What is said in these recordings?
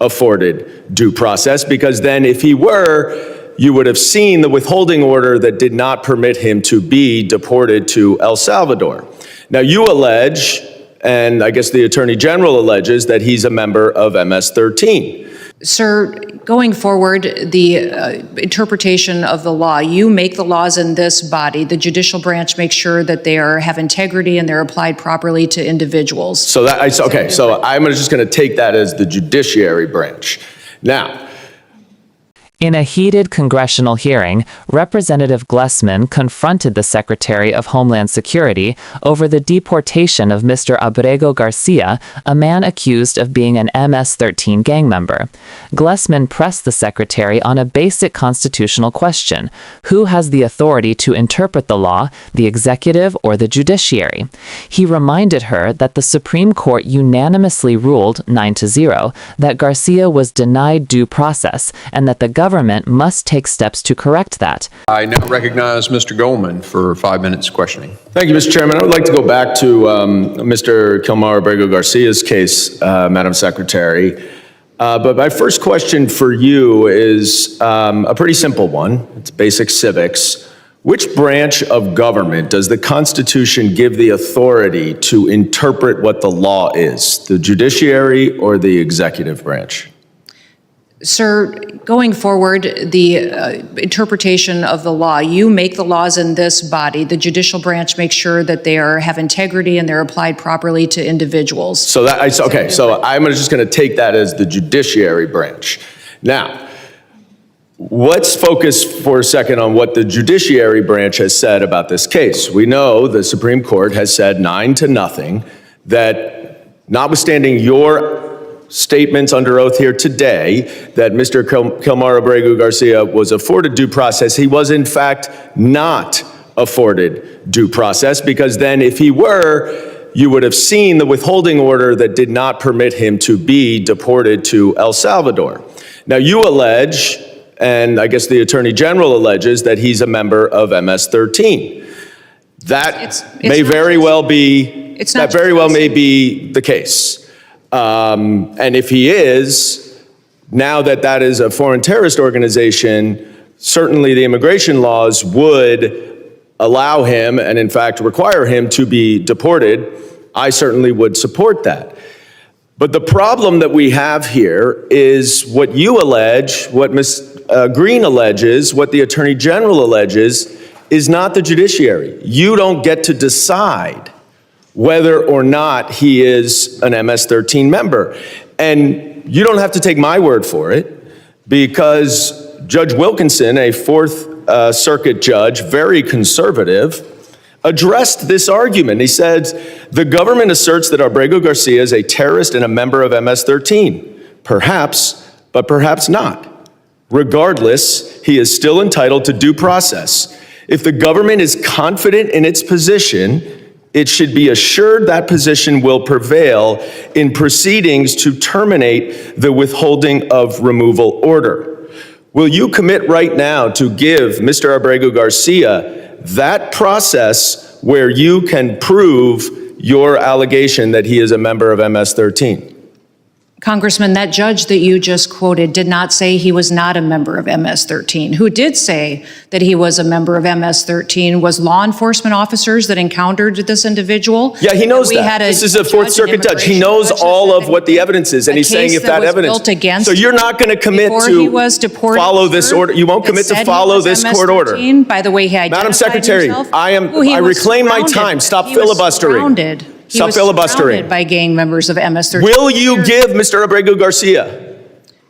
afforded due process, because then if he were, you would have seen the withholding order that did not permit him to be deported to El Salvador. Now, you allege, and I guess the Attorney General alleges, that he's a member of MS-13. Sir, going forward, the interpretation of the law, you make the laws in this body. The judicial branch makes sure that they have integrity and they're applied properly to individuals. So I'm just going to take that as the judiciary branch. Now, in a heated congressional hearing, Representative Gleman confronted the Secretary of Homeland Security over the deportation of Mr. Abrego Garcia, a man accused of being an MS-13 gang member. Gleman pressed the Secretary on a basic constitutional question: who has the authority to interpret the law, the executive or the judiciary? He reminded her that the Supreme Court unanimously ruled 9-0 that Garcia was denied due process and that the government must take steps to correct that. I now recognize Mr. Goldman for 5 minutes questioning. thank you, Mr. Chairman. I would like to go back to Mr. Kilmar Abrego Garcia's case, Madam Secretary. But my first question for you is a pretty simple one. It's basic civics. Which branch of government does the Constitution give the authority to interpret what the law is, the judiciary or the executive branch? Sir, going forward, the interpretation of the law, you make the laws in this body. The judicial branch makes sure that they have integrity and they're applied properly to individuals. So I'm just going to take that as the judiciary branch. Now, let's focus for a second on what the judiciary branch has said about this case. We know the Supreme Court has said 9-0 that notwithstanding your statements under oath here today that Mr. Kilmar Abrego Garcia was afforded due process, he was in fact not afforded due process, because then if he were, you would have seen the withholding order that did not permit him to be deported to El Salvador. Now, you allege, and I guess the Attorney General alleges, that he's a member of MS-13. That may very well be the case. And if he is, now that is a foreign terrorist organization, certainly the immigration laws would allow him and in fact require him to be deported. I certainly would support that. But the problem that we have here is what you allege, what Ms. Green alleges, what the Attorney General alleges is not the judiciary. You don't get to decide whether or not he is an MS-13 member. And you don't have to take my word for it, because Judge Wilkinson, a Fourth Circuit judge, very conservative, addressed this argument. He said, the government asserts that Abrego Garcia is a terrorist and a member of MS-13. Perhaps, but perhaps not. Regardless, he is still entitled to due process. If the government is confident in its position, it should be assured that position will prevail in proceedings to terminate the withholding of removal order. Will you commit right now to give Mr. Abrego Garcia that process where you can prove your allegation that he is a member of MS-13? Congressman, that judge that you just quoted did not say he was not a member of MS-13. Who did say that he was a member of MS-13 was law enforcement officers that encountered this individual. Yeah, he knows that. This is a Fourth Circuit judge. He knows all of what the evidence is, and he's saying if that evidence. So you're not going to commit to follow this order. You won't commit to follow this court order. By the way, he identified Madam Secretary, himself. I reclaim my time. Stop filibustering. He was surrounded by gang members of MS-13. Will you give Mr. Abrego Garcia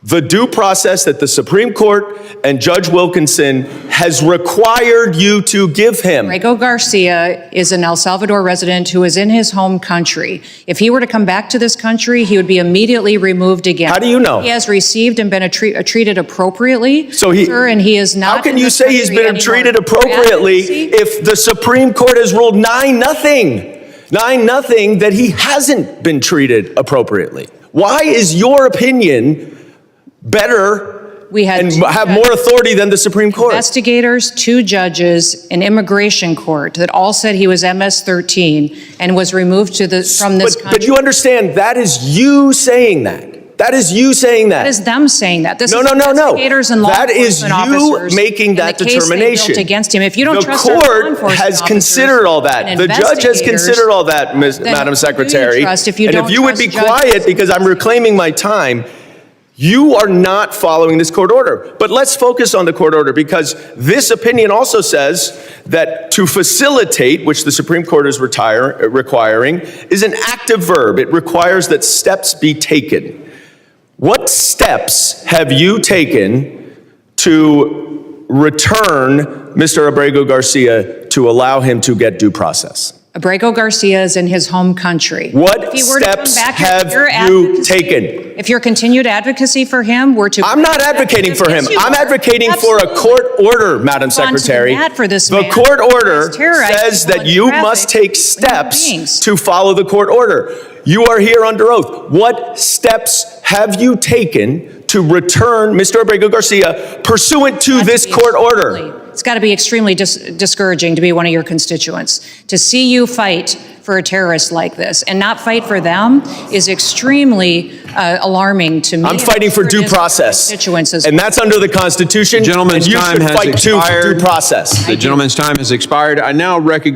the due process that the Supreme Court and Judge Wilkinson has required you to give him? Abrego Garcia is an El Salvador resident who is in his home country. If he were to come back to this country, he would be immediately removed again. How do you know? He has received and been treated appropriately, sir, and he is not. How can you say he's been treated appropriately if the Supreme Court has ruled 9-0? 9-0 that he hasn't been treated appropriately? Why is your opinion better and have more authority than the Supreme Court? Investigators, 2 judges, an immigration court that all said he was MS-13 and was removed from this country. But you understand, that is you saying that. That is you saying that. That is them saying that. This No, is no, no, no. investigators and law That is enforcement you officers making that and the case they determination. built against him. If you don't The trust our law court enforcement has officers considered all that. and The judge has investigators, considered all that, then Madam who do you Secretary. trust if you And don't if you would be trust quiet, judges? because I'm reclaiming my time, you are not following this court order. But let's focus on the court order, because this opinion also says that to facilitate, which the Supreme Court is requiring, is an active verb. It requires that steps be taken. What steps have you taken to return Mr. Abrego Garcia to allow him to get due process? Abrego Garcia is in his home country. What If he were to come steps back, have your you advocacy- taken? If your continued advocacy for him were to... I'm not advocating for him. Yes, you I'm are. advocating for a Absolutely. court order, Madam Gone to the Secretary. mat for this The man. court order He's terrorized says people that in you traffic, must take human steps beings. to follow the court order. You are here under oath. What steps have you taken to return Mr. Abrego Garcia pursuant to this court order? It's got to be extremely discouraging to be one of your constituents. To see you fight for a terrorist like this and not fight for them is extremely alarming to me. I'm fighting for due process. Constituents as And that's under the Constitution. Gentleman's and you time should has fight too for expired. due process. The gentleman's time has expired. I now recognize